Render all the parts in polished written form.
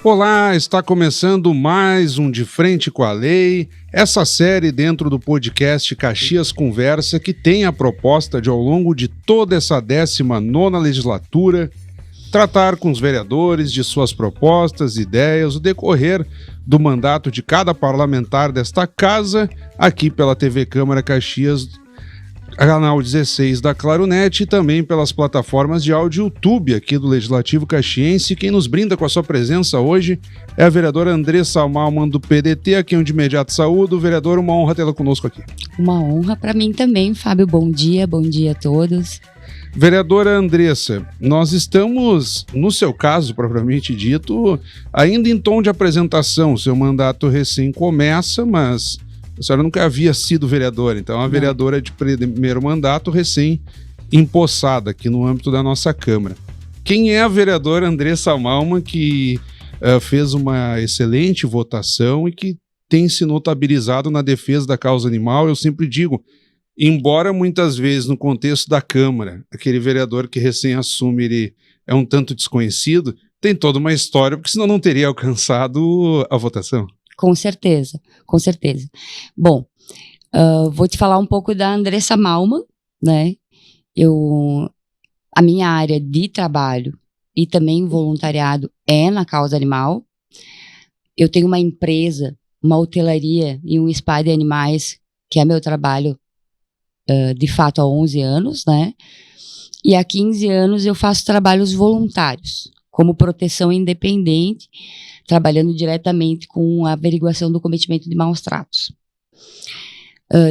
Olá, está começando mais um De Frente com a Lei, essa série dentro do podcast Caxias Conversa, que tem a proposta de, ao longo de toda essa 19ª legislatura, tratar com os vereadores de suas propostas, ideias, o decorrer do mandato de cada parlamentar desta casa, aqui pela TV Câmara Caxias, canal 16 da Claronet, e também pelas plataformas de áudio YouTube aqui do Legislativo Caxiense. Quem nos brinda com a sua presença hoje é a vereadora Andressa Malman, do PDT, a quem eu de imediato saúdo. Vereadora, uma honra tê-la conosco aqui. Uma honra para mim também, Fábio. Bom dia a todos. Vereadora Andressa, nós estamos, no seu caso propriamente dito, ainda em tom de apresentação. Seu mandato recém começa, mas a senhora nunca havia sido vereadora, então é uma vereadora de primeiro mandato, recém-empossada aqui no âmbito da nossa Câmara. Quem é a vereadora Andressa Malman, que fez uma excelente votação e que tem se notabilizado na defesa da causa animal? Eu sempre digo, embora muitas vezes no contexto da Câmara, aquele vereador que recém-assume, ele é um tanto desconhecido, tem toda uma história, porque senão não teria alcançado a votação. Com certeza. Bom, vou te falar um pouco da Andressa Malman, né? A minha área de trabalho e também voluntariado é na causa animal. Eu tenho uma empresa, uma hotelaria e um spa de animais, que é meu trabalho de fato há 11 anos, né? E há 15 anos eu faço trabalhos voluntários, como proteção independente, trabalhando diretamente com a averiguação do cometimento de maus tratos.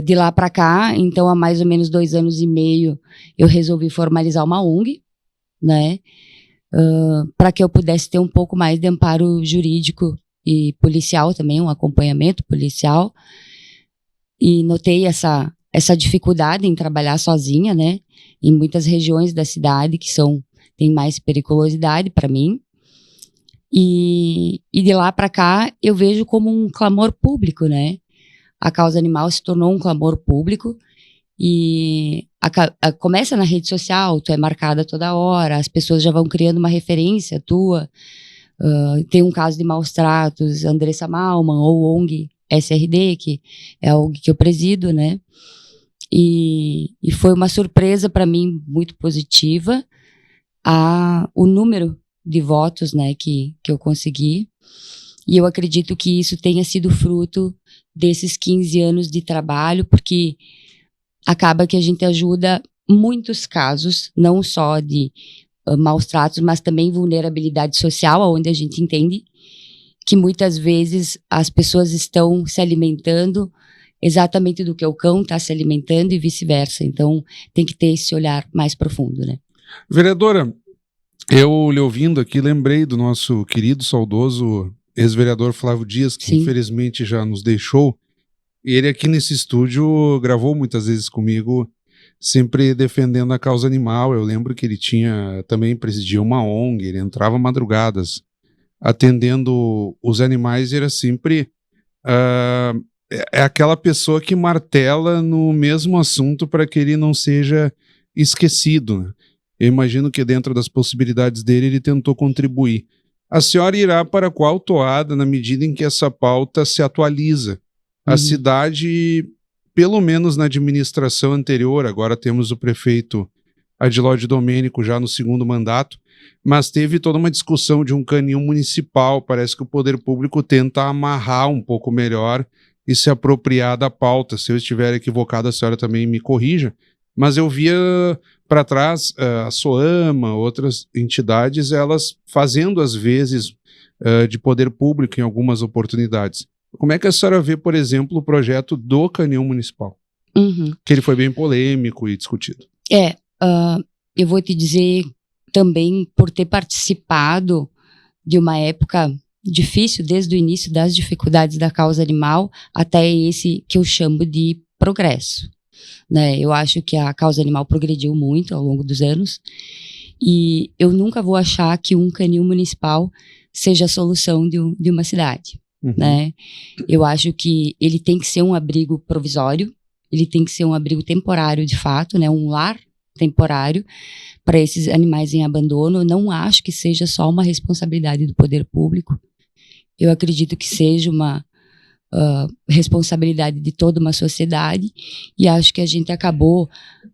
De lá para cá, então há mais ou menos 2 anos e meio, eu resolvi formalizar uma ONG, né, para que eu pudesse ter um pouco mais de amparo jurídico e policial também, um acompanhamento policial, e notei essa dificuldade em trabalhar sozinha, né, em muitas regiões da cidade que tem mais periculosidade para mim. E de lá para cá eu vejo como um clamor público, né? A causa animal se tornou um clamor público e começa na rede social, tu é marcada toda hora, as pessoas já vão criando uma referência tua. Tem um caso de maus tratos, Andressa Malman, ou ONG SRD, que é a ONG que eu presido, né? E foi uma surpresa para mim muito positiva o número de votos, né, que eu consegui, e eu acredito que isso tenha sido fruto desses 15 anos de trabalho, porque acaba que a gente ajuda muitos casos, não só de maus tratos, mas também vulnerabilidade social, onde a gente entende que muitas vezes as pessoas estão se alimentando exatamente do que o cão está se alimentando e vice-versa, então tem que ter esse olhar mais profundo, né? Vereadora, eu lhe ouvindo aqui, lembrei do nosso querido, saudoso ex-vereador Flávio Dias, que Sim. Infelizmente já nos deixou. E ele aqui nesse estúdio gravou muitas vezes comigo, sempre defendendo a causa animal. Eu lembro que ele também presidia uma ONG, ele entrava madrugadas atendendo os animais, e era sempre aquela pessoa que martela no mesmo assunto para que ele não seja esquecido, né? Eu imagino que dentro das possibilidades dele, ele tentou contribuir. A senhora irá para qual toada na medida em que essa pauta se atualiza? A cidade, pelo menos na administração anterior, agora temos o prefeito Adilóide Domênico já no 2º mandato, mas teve toda uma discussão de um canil municipal. Parece que o poder público tenta amarrar um pouco melhor e se apropriar da pauta. Se eu estiver equivocado, a senhora também me corrija. Mas eu via para trás a SOAMA, outras entidades, elas fazendo às vezes de poder público em algumas oportunidades. Como é que a senhora vê, por exemplo, o projeto do canil municipal? Que ele foi bem polêmico e discutido. Eu vou te dizer também, por ter participado de uma época difícil, desde o início das dificuldades da causa animal, até esse que eu chamo de progresso, né? Eu acho que a causa animal progrediu muito ao longo dos anos e eu nunca vou achar que um canil municipal seja a solução de uma cidade, né? Eu acho que ele tem que ser um abrigo provisório, ele tem que ser um abrigo temporário de fato, né? Um lar temporário para esses animais em abandono. Eu não acho que seja só uma responsabilidade do poder público, Eu acredito que seja uma responsabilidade de toda uma sociedade, e acho que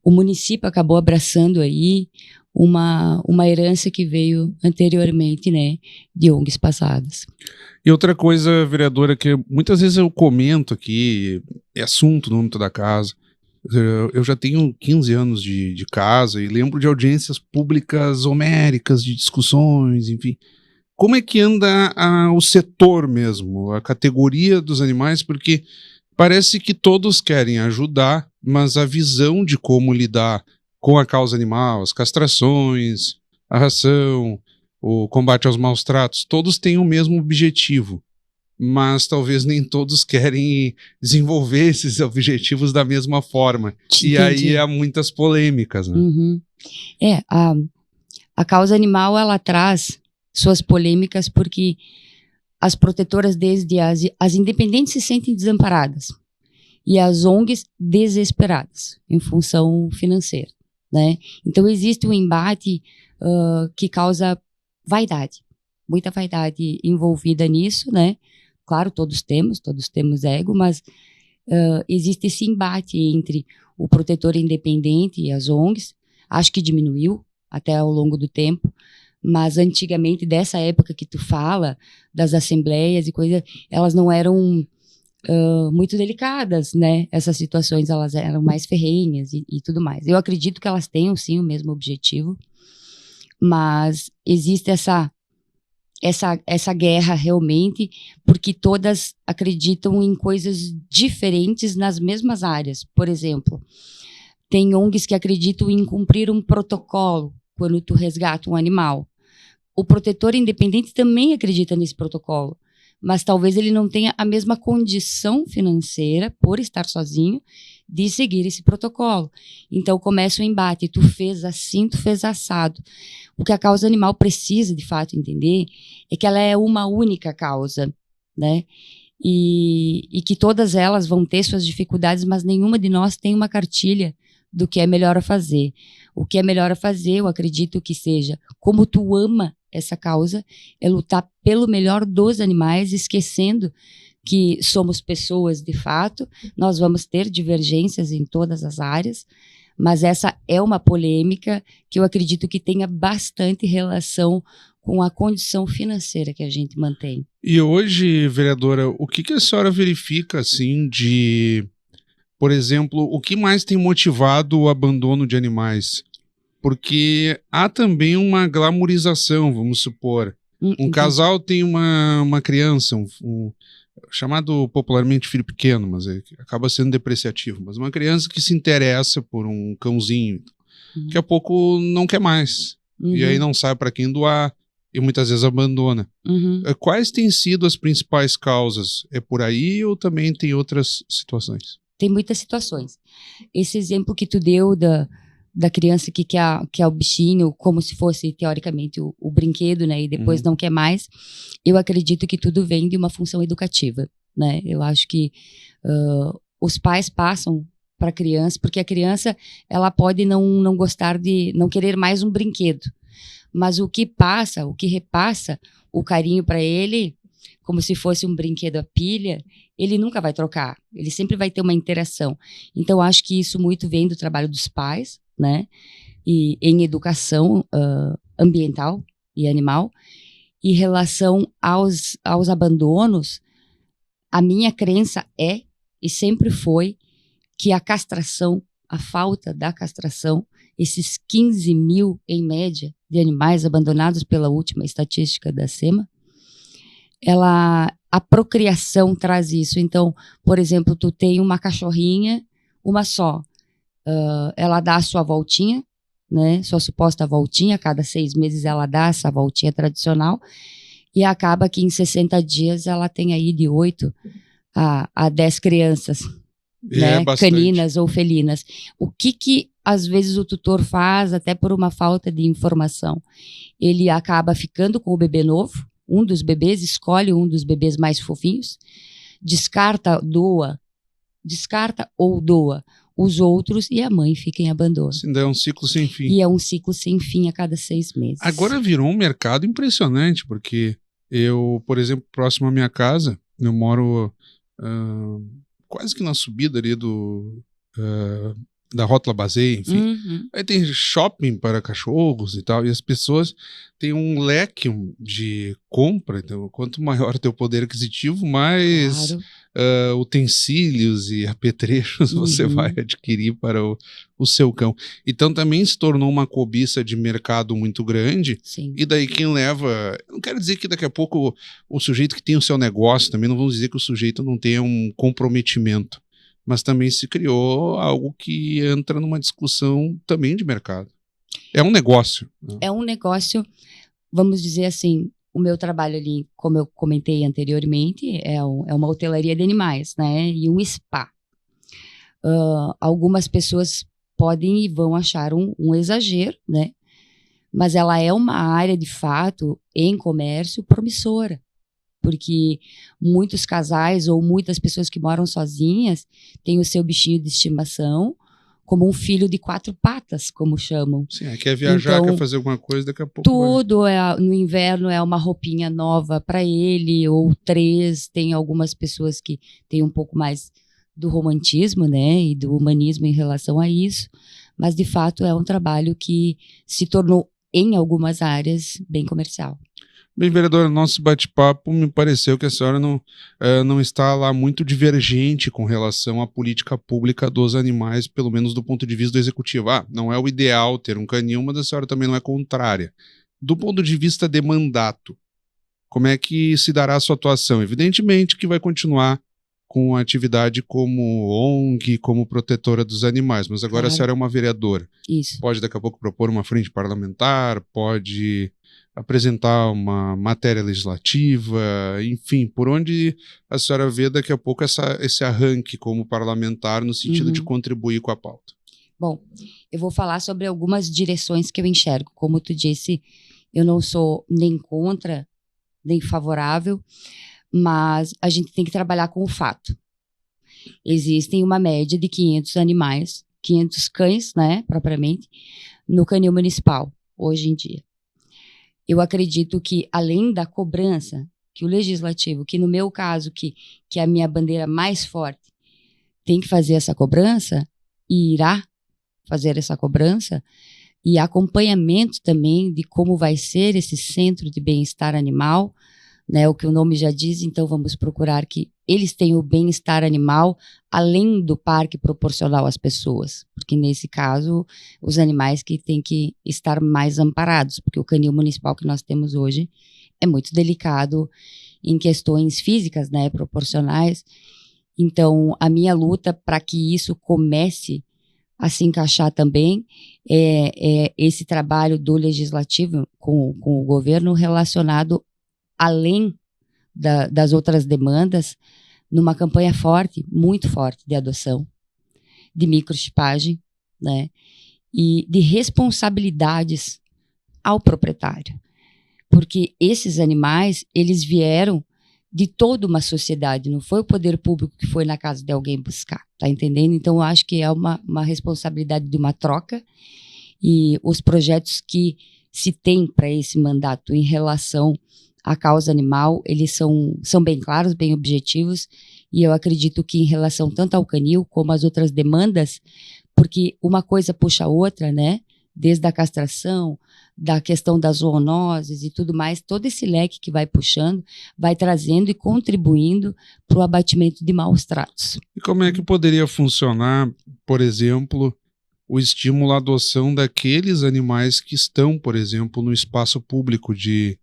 o município acabou abraçando aí uma herança que veio anteriormente, né, de ONGs passadas. E outra coisa, vereadora, que muitas vezes eu comento aqui, é assunto no âmbito da casa. Eu já tenho 15 anos de casa e lembro de audiências públicas homéricas, de discussões, enfim. Como é que anda o setor mesmo, a categoria dos animais? Porque parece que todos querem ajudar, mas a visão de como lidar com a causa animal, as castrações, a ração, o combate aos maus tratos, todos têm o mesmo objetivo, mas talvez nem todos querem desenvolver esses objetivos da mesma forma. Entendi. E aí há muitas polêmicas, né? Uhum. A causa animal, ela traz suas polêmicas porque as protetoras, desde as independentes, se sentem desamparadas e as ONGs desesperadas em função financeira, né? Então existe um embate que causa vaidade, muita vaidade envolvida nisso, né? Claro, todos temos ego, mas existe esse embate entre o protetor independente e as ONGs. Acho que diminuiu até ao longo do tempo, mas antigamente, dessa época que tu fala, das assembleias e coisas, elas não eram muito delicadas, né? Essas situações, elas eram mais ferrenhas e tudo mais. Eu acredito que elas tenham, sim, o mesmo objetivo, mas existe essa guerra realmente, porque todas acreditam em coisas diferentes nas mesmas áreas. Por exemplo, tem ONGs que acreditam em cumprir um protocolo quando tu resgata um animal. O protetor independente também acredita nesse protocolo, mas talvez ele não tenha a mesma condição financeira, por estar sozinho, de seguir esse protocolo. Então começa o embate, tu fez assim, tu fez assado. O que a causa animal precisa, de fato, entender é que ela é uma única causa, né? E que todas elas vão ter suas dificuldades, mas nenhuma de nós tem uma cartilha do que é melhor a fazer. O que é melhor a fazer, eu acredito que seja, como tu ama essa causa, é lutar pelo melhor dos animais, esquecendo que somos pessoas de fato, nós vamos ter divergências em todas as áreas, mas essa é uma polêmica que eu acredito que tenha bastante relação com a condição financeira que a gente mantém. E hoje, vereadora, o que a senhora verifica, assim, por exemplo, o que mais tem motivado o abandono de animais? Porque há também uma glamorização, vamos supor. Um casal tem uma criança, chamado popularmente filho pequeno, mas acaba sendo depreciativo, mas uma criança que se interessa por um cãozinho, daqui a pouco não quer mais, e aí não sabe para quem doar, e muitas vezes abandona. Quais têm sido as principais causas? É por aí ou também tem outras situações? Tem muitas situações. Esse exemplo que tu deu da criança que quer o bichinho como se fosse, teoricamente, o brinquedo, né? E depois não quer mais. Eu acredito que tudo vem de uma função educativa, né? Eu acho que os pais passam para a criança, porque a criança, ela pode não gostar não querer mais um brinquedo. Mas o que repassa o carinho para ele, como se fosse um brinquedo a pilha, ele nunca vai trocar. Ele sempre vai ter uma interação. Então, acho que isso muito vem do trabalho dos pais, né? E em educação ambiental e animal. Em relação aos abandonos, a minha crença é, e sempre foi, que a castração, a falta da castração, esses 15 mil, em média, de animais abandonados pela última estatística da SEMA, a procriação traz isso. Então, por exemplo, tu tem uma cachorrinha, uma só, ela dá a sua voltinha, né, sua suposta voltinha, a cada 6 meses ela dá essa voltinha tradicional, e acaba que em 60 dias ela tem aí de 8 a 10 crianças, né, caninas ou felinas. O que às vezes o tutor faz, até por uma falta de informação? Ele acaba ficando com o bebê novo, um dos bebês, escolhe um dos bebês mais fofinhos, descarta ou doa os outros, e a mãe fica em abandono. Isso ainda é um ciclo sem fim. E é um ciclo sem fim a cada 6 meses. Agora virou um mercado impressionante, porque Eu, por exemplo, próximo à minha casa, eu moro quase que na subida ali da Rótula Bazei, enfim. Uhum. Aí tem shopping para cachorros e tal, e as pessoas têm um leque de compra, então quanto maior o teu poder aquisitivo, mais Claro. utensílios e apetrechos você vai Uhum. adquirir para o seu cão. Então também se tornou uma cobiça de mercado muito grande, Sim. e daí quem leva... Não quero dizer que daqui a pouco o sujeito que tem o seu negócio, também não vamos dizer que o sujeito não tenha um comprometimento, mas também se criou algo que entra numa discussão também de mercado. É um negócio, né? É um negócio, vamos dizer assim, o meu trabalho ali, como eu comentei anteriormente, é uma hotelaria de animais, né? E um spa. Algumas pessoas podem e vão achar um exagero, né? Mas ela é uma área, de fato, em comércio promissora. Porque muitos casais ou muitas pessoas que moram sozinhas têm o seu bichinho de estimação como um filho de 4 patas, como chamam. Sim, quer viajar, Então, quer fazer alguma coisa, daqui a pouco vai. tudo no inverno é uma roupinha nova para ele, ou 3. Tem algumas pessoas que têm um pouco mais do romantismo, né, e do humanismo em relação a isso, mas de fato é um trabalho que se tornou, em algumas áreas, bem comercial. Bem, vereadora, nosso bate-papo me pareceu que a senhora não está lá muito divergente com relação à política pública dos animais, pelo menos do ponto de vista do executivo. Não é o ideal ter um canil, mas a senhora também não é contrária. Do ponto de vista de mandato, como é que se dará a sua atuação? Evidentemente que vai continuar com a atividade como ONG, como protetora dos animais, mas agora a Claro. senhora é uma vereadora. Isso. Pode daqui a pouco propor uma frente parlamentar, pode apresentar uma matéria legislativa, enfim, por onde a senhora vê daqui a pouco esse arranque como parlamentar no sentido de contribuir com a pauta? Bom, eu vou falar sobre algumas direções que eu enxergo. Como tu disse, eu não sou nem contra, nem favorável, mas a gente tem que trabalhar com o fato. Existem uma média de 500 animais, 500 cães, né, propriamente, no canil municipal, hoje em dia. Eu acredito que, além da cobrança, que o legislativo, que no meu caso, que é a minha bandeira mais forte, tem que fazer essa cobrança, e irá fazer essa cobrança, e acompanhamento também de como vai ser esse centro de bem-estar animal, né, o que o nome já diz, então vamos procurar que eles tenham o bem-estar animal além do parque proporcional às pessoas, porque nesse caso os animais que têm que estar mais amparados, porque o canil municipal que nós temos hoje é muito delicado em questões físicas, né, proporcionais. Então a minha luta para que isso comece a se encaixar também é esse trabalho do legislativo com o governo relacionado, além das outras demandas, numa campanha forte, muito forte, de adoção, de microchipagem, né, e de responsabilidades ao proprietário. Porque esses animais, eles vieram de toda uma sociedade, não foi o poder público que foi na casa de alguém buscar, tá entendendo? Então eu acho que é uma responsabilidade de uma troca, e os projetos que se tem para esse mandato em relação à causa animal, eles são bem claros, bem objetivos, e eu acredito que em relação tanto ao canil como às outras demandas, porque uma coisa puxa a outra, né? Desde a castração, da questão das zoonoses e tudo mais, todo esse leque que vai puxando, vai trazendo e contribuindo para o abatimento de maus tratos. E como é que poderia funcionar, por exemplo, o estímulo à adoção daqueles animais que estão, por exemplo, no espaço público de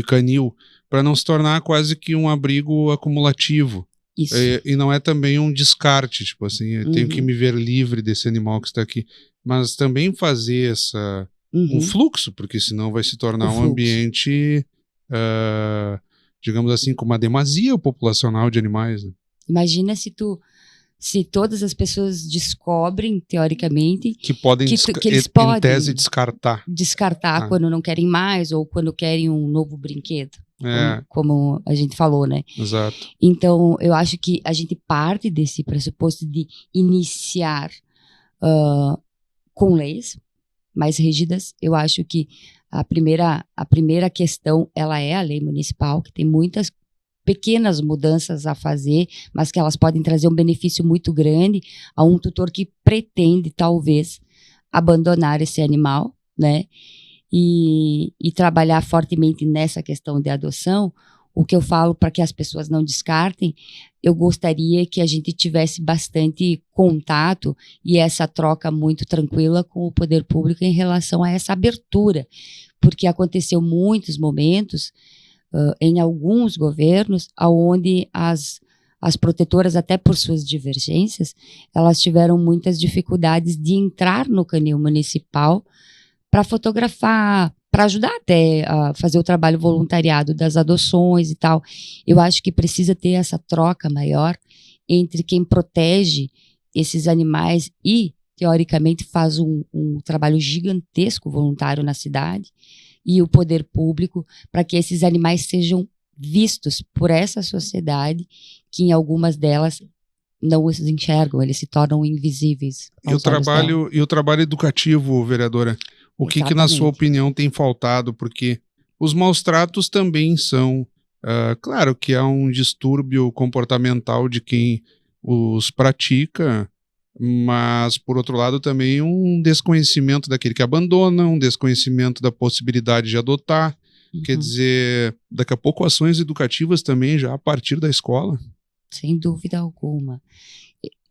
canil, para não se tornar quase que um abrigo acumulativo? Isso. E não é também um descarte, tipo assim, eu tenho que me ver livre desse animal que está aqui, mas também fazer um fluxo, porque senão vai se tornar um ambiente, digamos assim, com uma demasia populacional de animais, né? Imagina se todas as pessoas descobrem, teoricamente, que podem, que eles podem, em tese, descartar quando não querem mais, ou quando querem um novo brinquedo, como a gente falou, né? Exato. Então, eu acho que a gente parte desse pressuposto de iniciar com leis mais rígidas. Eu acho que A primeira questão, ela é a lei municipal, que tem muitas pequenas mudanças a fazer, mas que elas podem trazer um benefício muito grande a um tutor que pretende, talvez, abandonar esse animal, né? E trabalhar fortemente nessa questão de adoção. O que eu falo para que as pessoas não descartem, eu gostaria que a gente tivesse bastante contato e essa troca muito tranquila com o poder público em relação a essa abertura, porque aconteceu muitos momentos em alguns governos onde as protetoras, até por suas divergências, elas tiveram muitas dificuldades de entrar no canil municipal para fotografar, para ajudar até a fazer o trabalho voluntariado das adoções e tal. Eu acho que precisa ter essa troca maior entre quem protege esses animais e, teoricamente, faz um trabalho gigantesco voluntário na cidade, e o poder público, para que esses animais sejam vistos por essa sociedade, que em algumas delas não os enxergam, eles se tornam invisíveis. E o trabalho educativo, vereadora, o que na sua opinião tem faltado? Porque os maus tratos também são, claro que há um distúrbio comportamental de quem os pratica, mas, por outro lado, também um desconhecimento daquele que abandona, um desconhecimento da possibilidade de adotar. Quer dizer, daqui a pouco ações educativas também já a partir da escola. Sem dúvida alguma.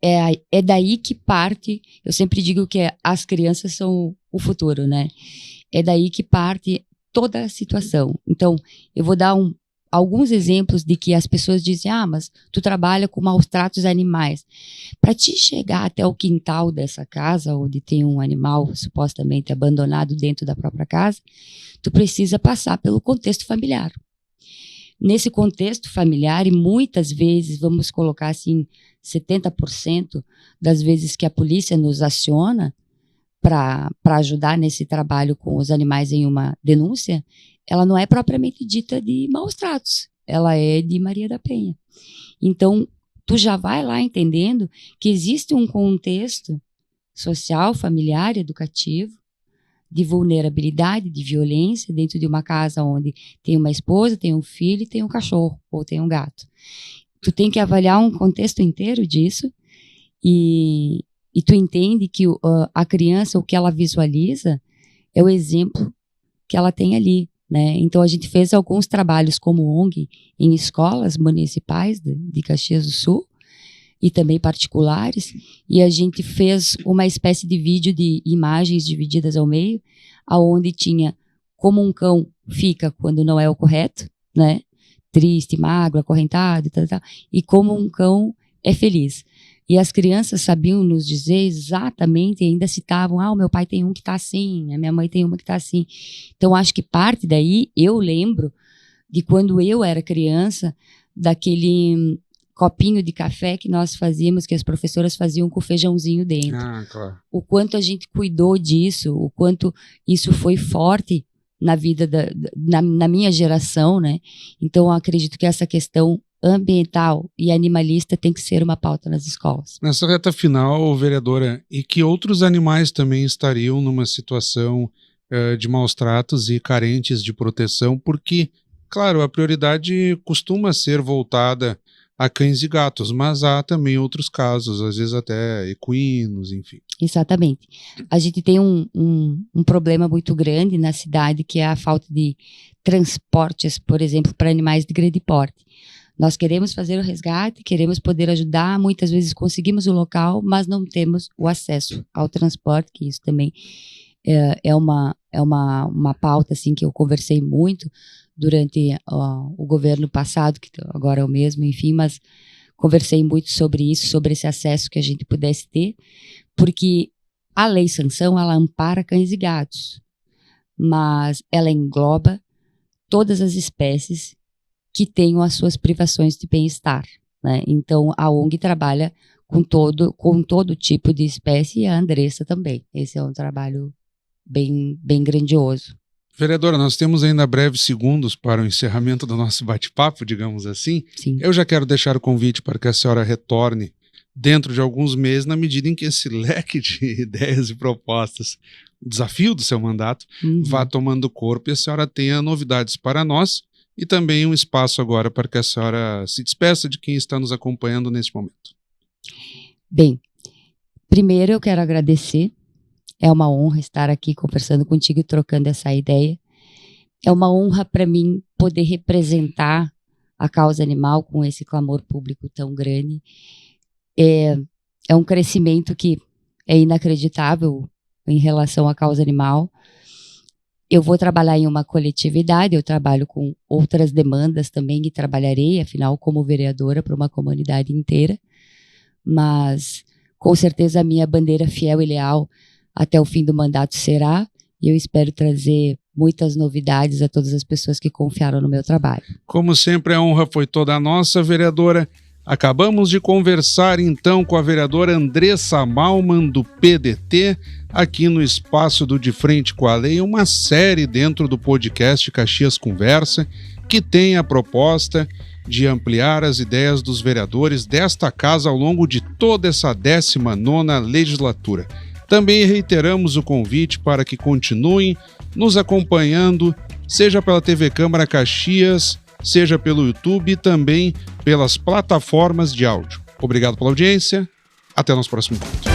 É daí que parte, eu sempre digo que as crianças são o futuro, né? É daí que parte toda a situação. Então, eu vou dar alguns exemplos de que as pessoas dizem, mas tu trabalha com maus tratos animais. Para te chegar até o quintal dessa casa, onde tem um animal supostamente abandonado dentro da própria casa, tu precisa passar pelo contexto familiar. Nesse contexto familiar, e muitas vezes, vamos colocar assim, 70% das vezes que a polícia nos aciona para ajudar nesse trabalho com os animais em uma denúncia, ela não é propriamente dita de maus tratos, ela é de Maria da Penha. Então, tu já vai lá entendendo que existe um contexto social, familiar, educativo, de vulnerabilidade, de violência dentro de uma casa onde tem uma esposa, tem um filho e tem um cachorro, ou tem um gato. Tu tem que avaliar um contexto inteiro disso e tu entende que a criança, o que ela visualiza, é o exemplo que ela tem ali, né? Então, a gente fez alguns trabalhos como ONG em escolas municipais de Caxias do Sul e também particulares, e a gente fez uma espécie de vídeo de imagens divididas ao meio, aonde tinha como um cão fica quando não é o correto, né? Triste, magro, acorrentado e tal, e como um cão é feliz. E as crianças sabiam nos dizer exatamente, e ainda citavam, o meu pai tem um que está assim, a minha mãe tem uma que está assim. Então, acho que parte daí, eu lembro de quando eu era criança, daquele copinho de café que nós fazíamos, que as professoras faziam com feijãozinho dentro. Claro. O quanto a gente cuidou disso, o quanto isso foi forte na vida, na minha geração, né? Então, eu acredito que essa questão ambiental e animalista tem que ser uma pauta nas escolas. Nessa reta final, vereadora, e que outros animais também estariam numa situação de maus tratos e carentes de proteção, porque, claro, a prioridade costuma ser voltada a cães e gatos, mas há também outros casos, às vezes até equinos, enfim. Exatamente. A gente tem um problema muito grande na cidade, que é a falta de transportes, por exemplo, para animais de grande porte. Nós queremos fazer o resgate, queremos poder ajudar, muitas vezes conseguimos o local, mas não temos o acesso ao transporte, que isso também é uma pauta assim, que eu conversei muito durante o governo passado, que agora é o mesmo, enfim, mas conversei muito sobre isso, sobre esse acesso que a gente pudesse ter, porque a Lei Sanção, ela ampara cães e gatos, mas ela engloba todas as espécies que tenham as suas privações de bem-estar, né? Então, a ONG trabalha com todo tipo de espécie, e a Andressa também. Esse é um trabalho bem grandioso. Vereadora, nós temos ainda breves segundos para o encerramento do nosso bate-papo, digamos assim. Sim. Eu já quero deixar o convite para que a senhora retorne dentro de alguns meses, na medida em que esse leque de ideias e propostas desafio do seu mandato vá tomando corpo e a senhora tenha novidades para nós e também um espaço agora para que a senhora se despeça de quem está nos acompanhando neste momento. Bem, primeiro eu quero agradecer. É uma honra estar aqui conversando contigo e trocando essa ideia. É uma honra para mim poder representar a causa animal com esse clamor público tão grande. É um crescimento que é inacreditável em relação à causa animal. Eu vou trabalhar em uma coletividade, eu trabalho com outras demandas também e trabalharei, afinal, como vereadora para uma comunidade inteira. Mas, com certeza, a minha bandeira fiel e leal até o fim do mandato será, e eu espero trazer muitas novidades a todas as pessoas que confiaram no meu trabalho. Como sempre, a honra foi toda nossa, vereadora. Acabamos de conversar então com a vereadora Andressa Malman do PDT, aqui no espaço do De Frente com a Lei, uma série dentro do podcast Caxias Conversa, que tem a proposta de ampliar as ideias dos vereadores desta casa ao longo de toda essa 19ª legislatura. Também reiteramos o convite para que continuem nos acompanhando, seja pela TV Câmara Caxias, seja pelo YouTube e também pelas plataformas de áudio. Obrigado pela audiência. Até o nosso próximo encontro.